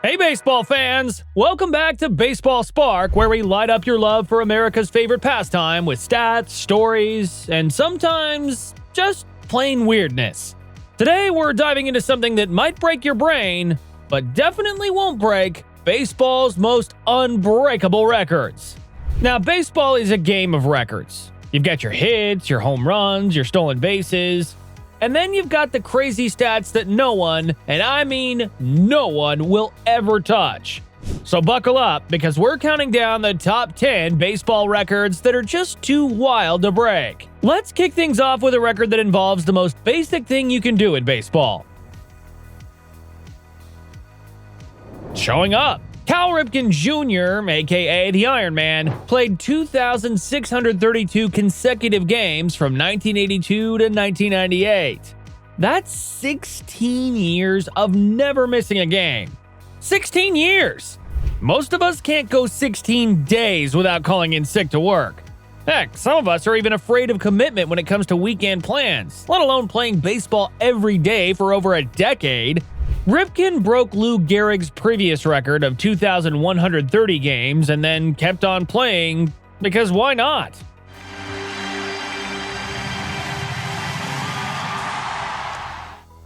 Hey baseball fans! Welcome back to Baseball Spark, where we light up your love for America's favorite pastime with stats, stories, and sometimes just plain weirdness. Today we're diving into something that might break your brain, but definitely won't break baseball's most unbreakable records. Now, baseball is a game of records. You've got your hits, your home runs, your stolen bases, and then you've got the crazy stats that no one, and I mean no one, will ever touch. So buckle up, because we're counting down the top 10 baseball records that are just too wild to break. Let's kick things off with a record that involves the most basic thing you can do in baseball: showing up. Cal Ripken Jr., aka the Iron Man, played 2,632 consecutive games from 1982 to 1998. That's 16 years of never missing a game. 16 years! Most of us can't go 16 days without calling in sick to work. Heck, some of us are even afraid of commitment when it comes to weekend plans, let alone playing baseball every day for over a decade. Ripken broke Lou Gehrig's previous record of 2,130 games and then kept on playing because why not?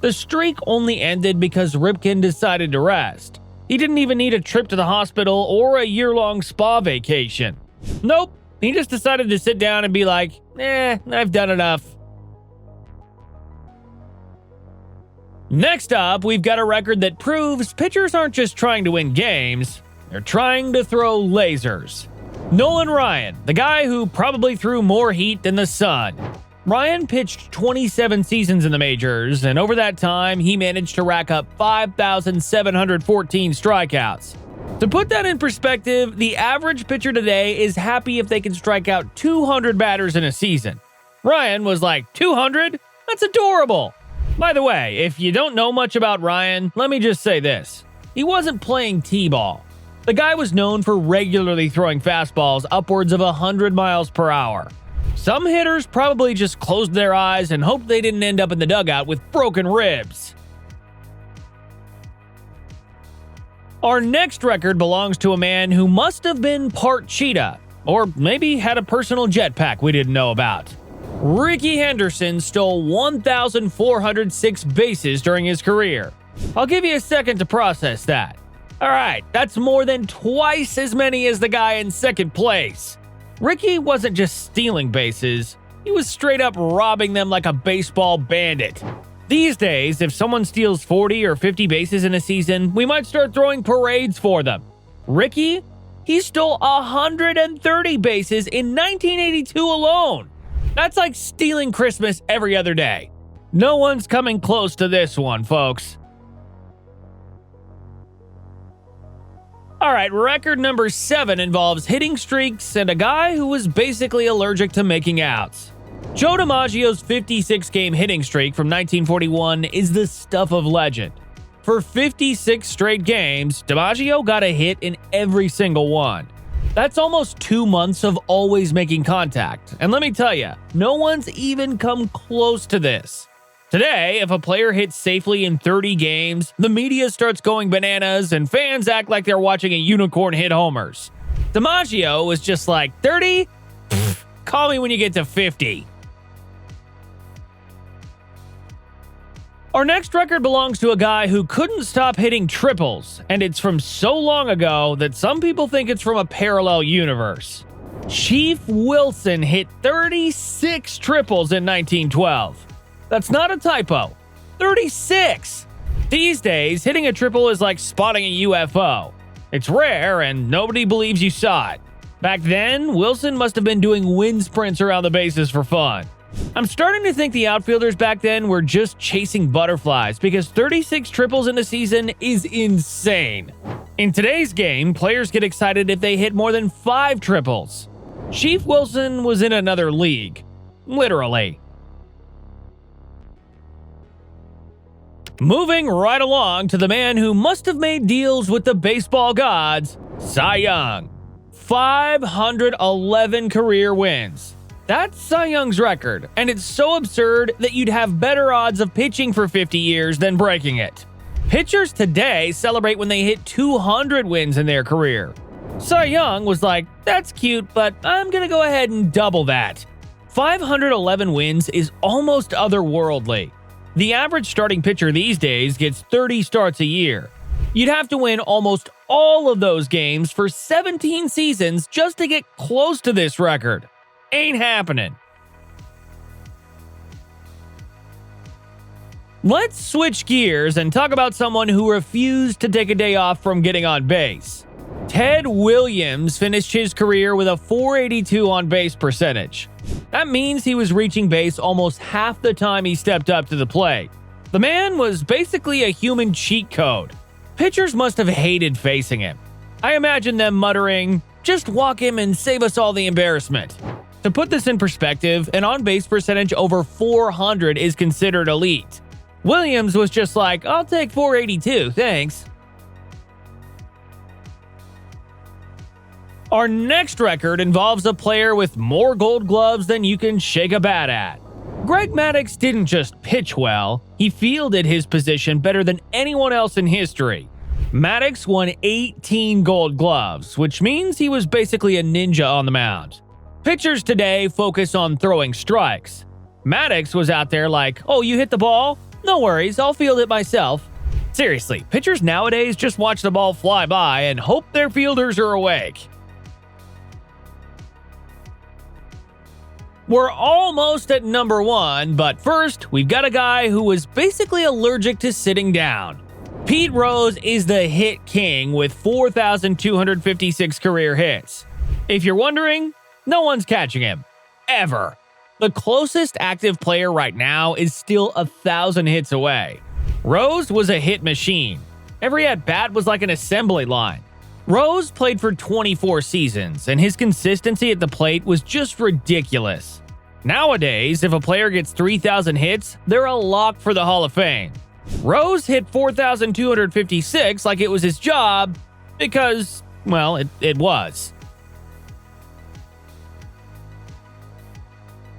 The streak only ended because Ripken decided to rest. He didn't even need a trip to the hospital or a year-long spa vacation. Nope, he just decided to sit down and be like, I've done enough. Next up, we've got a record that proves pitchers aren't just trying to win games, they're trying to throw lasers. Nolan Ryan, the guy who probably threw more heat than the sun. Ryan pitched 27 seasons in the majors, and over that time, he managed to rack up 5,714 strikeouts. To put that in perspective, the average pitcher today is happy if they can strike out 200 batters in a season. Ryan was like, 200? That's adorable! By the way, if you don't know much about Ryan, let me just say this. He wasn't playing T-ball. The guy was known for regularly throwing fastballs upwards of 100 miles per hour. Some hitters probably just closed their eyes and hoped they didn't end up in the dugout with broken ribs. Our next record belongs to a man who must have been part cheetah, or maybe had a personal jetpack we didn't know about. Rickey Henderson stole 1,406 bases during his career. I'll give you a second to process that. Alright, that's more than twice as many as the guy in second place. Rickey wasn't just stealing bases, he was straight up robbing them like a baseball bandit. These days, if someone steals 40 or 50 bases in a season, we might start throwing parades for them. Rickey? He stole 130 bases in 1982 alone. That's like stealing Christmas every other day. No one's coming close to this one, folks. Alright, record number 7 involves hitting streaks and a guy who was basically allergic to making outs. Joe DiMaggio's 56-game hitting streak from 1941 is the stuff of legend. For 56 straight games, DiMaggio got a hit in every single one. That's almost 2 months of always making contact, and let me tell you, no one's even come close to this. Today, if a player hits safely in 30 games, the media starts going bananas and fans act like they're watching a unicorn hit homers. DiMaggio was just like, 30? Pfft, call me when you get to 50. Our next record belongs to a guy who couldn't stop hitting triples, and it's from so long ago that some people think it's from a parallel universe. Chief Wilson hit 36 triples in 1912. That's not a typo. 36! These days, hitting a triple is like spotting a UFO. It's rare, and nobody believes you saw it. Back then, Wilson must have been doing wind sprints around the bases for fun. I'm starting to think the outfielders back then were just chasing butterflies, because 36 triples in a season is insane. In today's game, players get excited if they hit more than 5 triples. Chief Wilson was in another league. Literally. Moving right along to the man who must have made deals with the baseball gods, Cy Young. 511 career wins. That's Cy Young's record, and it's so absurd that you'd have better odds of pitching for 50 years than breaking it. Pitchers today celebrate when they hit 200 wins in their career. Cy Young was like, that's cute, but I'm gonna go ahead and double that. 511 wins is almost otherworldly. The average starting pitcher these days gets 30 starts a year. You'd have to win almost all of those games for 17 seasons just to get close to this record. Ain't happening. Let's switch gears and talk about someone who refused to take a day off from getting on base. Ted Williams finished his career with a .482 on-base percentage. That means he was reaching base almost half the time he stepped up to the plate. The man was basically a human cheat code. Pitchers must have hated facing him. I imagine them muttering, "Just walk him and save us all the embarrassment." To put this in perspective, an on-base percentage over 400 is considered elite. Williams was just like, "I'll take .482, thanks." Our next record involves a player with more Gold Gloves than you can shake a bat at. Greg Maddux didn't just pitch well, he fielded his position better than anyone else in history. Maddux won 18 Gold Gloves, which means he was basically a ninja on the mound. Pitchers today focus on throwing strikes. Maddux was out there like, "Oh, you hit the ball? No worries, I'll field it myself." Seriously, pitchers nowadays just watch the ball fly by and hope their fielders are awake. We're almost at number 1, but first, we've got a guy who was basically allergic to sitting down. Pete Rose is the hit king with 4,256 career hits. If you're wondering, no one's catching him. Ever. The closest active player right now is still 1,000 hits away. Rose was a hit machine. Every at-bat was like an assembly line. Rose played for 24 seasons, and his consistency at the plate was just ridiculous. Nowadays, if a player gets 3,000 hits, they're a lock for the Hall of Fame. Rose hit 4,256 like it was his job because, well, it was.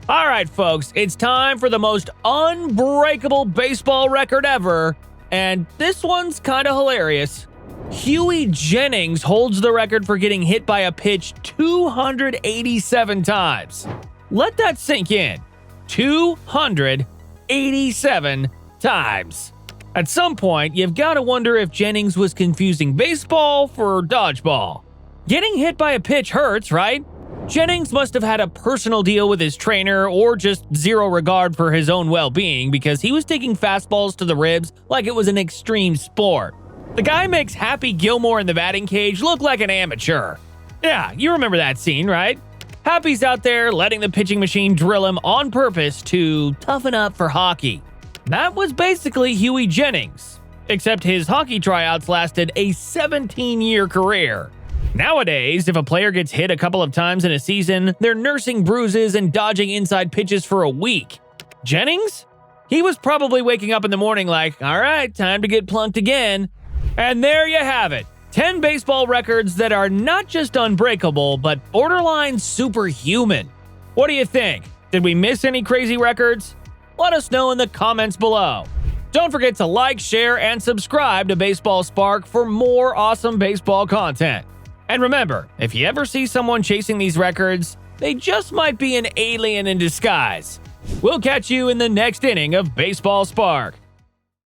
Alright folks, it's time for the most unbreakable baseball record ever, and this one's kinda hilarious. Huey Jennings holds the record for getting hit by a pitch 287 times. Let that sink in. 287 times. At some point, you've got to wonder if Jennings was confusing baseball for dodgeball. Getting hit by a pitch hurts, right? Jennings must have had a personal deal with his trainer or just zero regard for his own well-being because he was taking fastballs to the ribs like it was an extreme sport. The guy makes Happy Gilmore in the batting cage look like an amateur. Yeah, you remember that scene, right? Happy's out there letting the pitching machine drill him on purpose to toughen up for hockey. That was basically Huey Jennings, except his hockey tryouts lasted a 17-year career. Nowadays, if a player gets hit a couple of times in a season, they're nursing bruises and dodging inside pitches for a week. Jennings? He was probably waking up in the morning like, all right, time to get plunked again. And there you have it. 10 baseball records that are not just unbreakable, but borderline superhuman. What do you think? Did we miss any crazy records? Let us know in the comments below. Don't forget to like, share, and subscribe to Baseball Spark for more awesome baseball content. And remember, if you ever see someone chasing these records, they just might be an alien in disguise. We'll catch you in the next inning of Baseball Spark.